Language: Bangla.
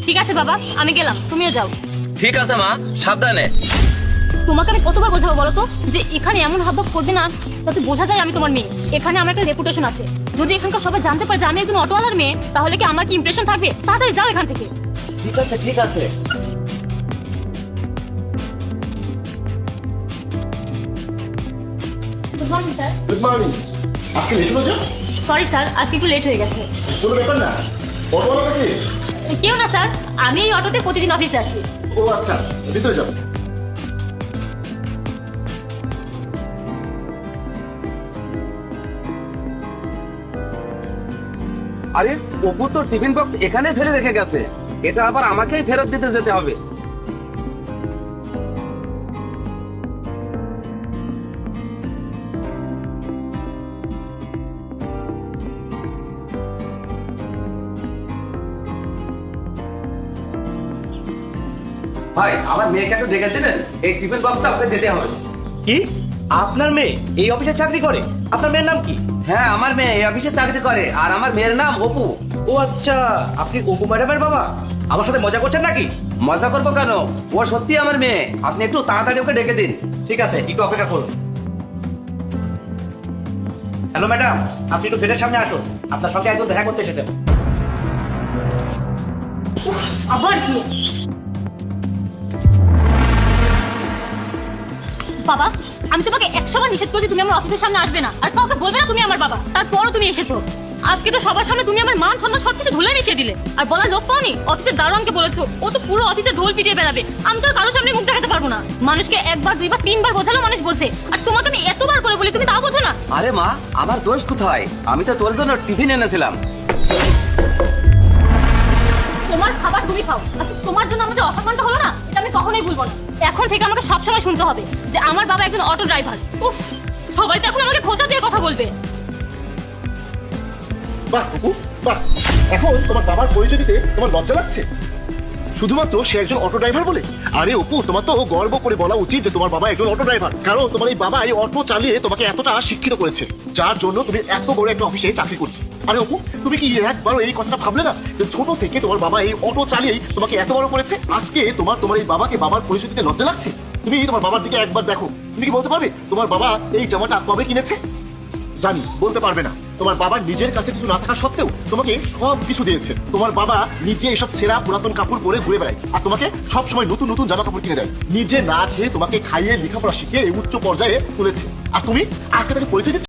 ঠিক আছে বাবা, আমি গেলাম, তুমিও যাও। ঠিক আছে মা, সাবধানে। তোমাকে আমি কতবার বোঝাবো বলো তো, যে এখানে এমন হাবভাব করবে না যাতে বোঝা যায় আমি তোমার মেয়ে। এখানে আমার একটা রেপুটেশন আছে, যদি এখানকার সবাই জানতে পারে যে আমি একজন অটোওয়ালার মেয়ে, তাহলে কি আমার কি ইমপ্রেশন থাকবে? তাড়াতাড়ি যাও এখান থেকে। ঠিক আছে ঠিক আছে। Good morning sir. Good morning. আজকে লেট হলো যে? সরি স্যার, আজকে একটু লেট হয়ে গেছে। কোনো ব্যাপার না। অটোওয়ালাটা কে? কেউ না স্যার, আমি এই অটোতে প্রতিদিন অফিসে আসি। ও আচ্ছা, ভিতরে যাও। আরে অপু তো টিফিন বক্স এখানে ফেলে রেখে গেছে, এটা আবার আমাকেই ফেরত দিতে যেতে হবে। ভাই, আমার মেয়েকে একটু ডেকে দিবেন, এই টিফিন বক্সটা আপনাকে দিতে হবে। কি? আপনার মেয়ে এই অফিসে চাকরি করে? আপনার মেয়ের নাম কি? হ্যাঁ, আমার মেয়ে এই অফিসে চাকরি করে, আর আমার মেয়ের নাম অপু। ও আচ্ছা, আপনি অপু ম্যাডামের বাবা? আমার সাথে মজা করছেন নাকি? মজা করবো কেন, ও সত্যি আমার মেয়ে। আপনি একটু তাড়াতাড়ি ওকে ডেকে দিন। ঠিক আছে, একটু অপেক্ষা করুন। হ্যালো ম্যাডাম, আপনি একটু গেটের সামনে আসুন, আপনার সঙ্গে একদম দেখা করতে এসেছেন। আবার কি? বাবা, আমি তোমাকে 100 বার নিষেধ করছি তুমি আমার অফিসের সামনে আসবে না, আর কাউকে বলবে না তুমি আমার বাবা। তারপরও তুমি এসেছো। আজকে তো সবার সামনে তুমি আমার মান সম্মান সবকিছু ধুলে মিশিয়ে দিলে। আর বলার লোক পাওনি, অফিসের দারোয়ানকে বলেছো, ও তো পুরো অফিসে ঢোল পিটিয়ে বেড়াবে। আমি তো আর কারোর সামনে মুখ দেখাতে পারবো না। মানুষকে একবার দুইবার তিনবার বোঝালো মানুষ বোঝে, আর তোমাকে আমি এতবার করে বলি তুমি তাও বোঝো না। আরে মা, আমার দোষ কোথায়? আমি তো তোর জন্য টিফিন এনেছিলাম। তোমার খাবার তুমি খাও, আজকে তোমার জন্য আমাদের অসম্মানটা হলো না, এটা আমি কখনোই ভুলবো না। এখন থেকে আমাকে সবসময় শুনতে হবে যে আমার বাবা একজন অটো ড্রাইভার। উফ, সবাই তো এখন আমাকে খোঁচা দিয়ে কথা বলবে। বাহ অপু, বাহ। এখন তোমার বাবার পরিচয় দিতে তোমার লজ্জা লাগছে? শুধুমাত্র সে একজন অটো ড্রাইভার বলে? আরে অপু, তোমার তো গর্ব করে বলা উচিত যে তোমার বাবা একজন অটো ড্রাইভার, কারণ তোমার এই বাবা এই অটো চালিয়ে তোমাকে এতটা শিক্ষিত করেছে, যার জন্য তুমি এত বড় একটা অফিসে চাকরি করছো। আরে অপু, তুমি কি একবারও এই কথাটা ভাবলে না যে ছোট থেকে তোমার বাবা এই অটো চালিয়েই তোমাকে এত বড় করেছে? আজকে তোমার এই বাবাকে বাবার পরিচয় দিতে লজ্জা লাগছে? তুমি তোমার বাবার দিকে একবার দেখো। তুমি কি বলতে পারবে তোমার বাবা এই জামাটা কবে কিনেছে? জানি বলতে পারবে না। তোমার বাবার নিজের কাছে কিছু না থাকা সত্ত্বেও তোমাকে সব কিছু দিয়েছে। তোমার বাবা নিজে এসব সেরা পুরাতন কাপড় পরে ঘুরে বেড়ায়, আর তোমাকে সব সময় নতুন নতুন জামা কাপড় কিনে দেয়। নিজে না খেয়ে তোমাকে খাইয়ে লেখাপড়া শিখিয়ে এই উচ্চ পর্যায়ে তুলেছে, আর তুমি আজকে তাকে পরিচয় দিচ্ছ?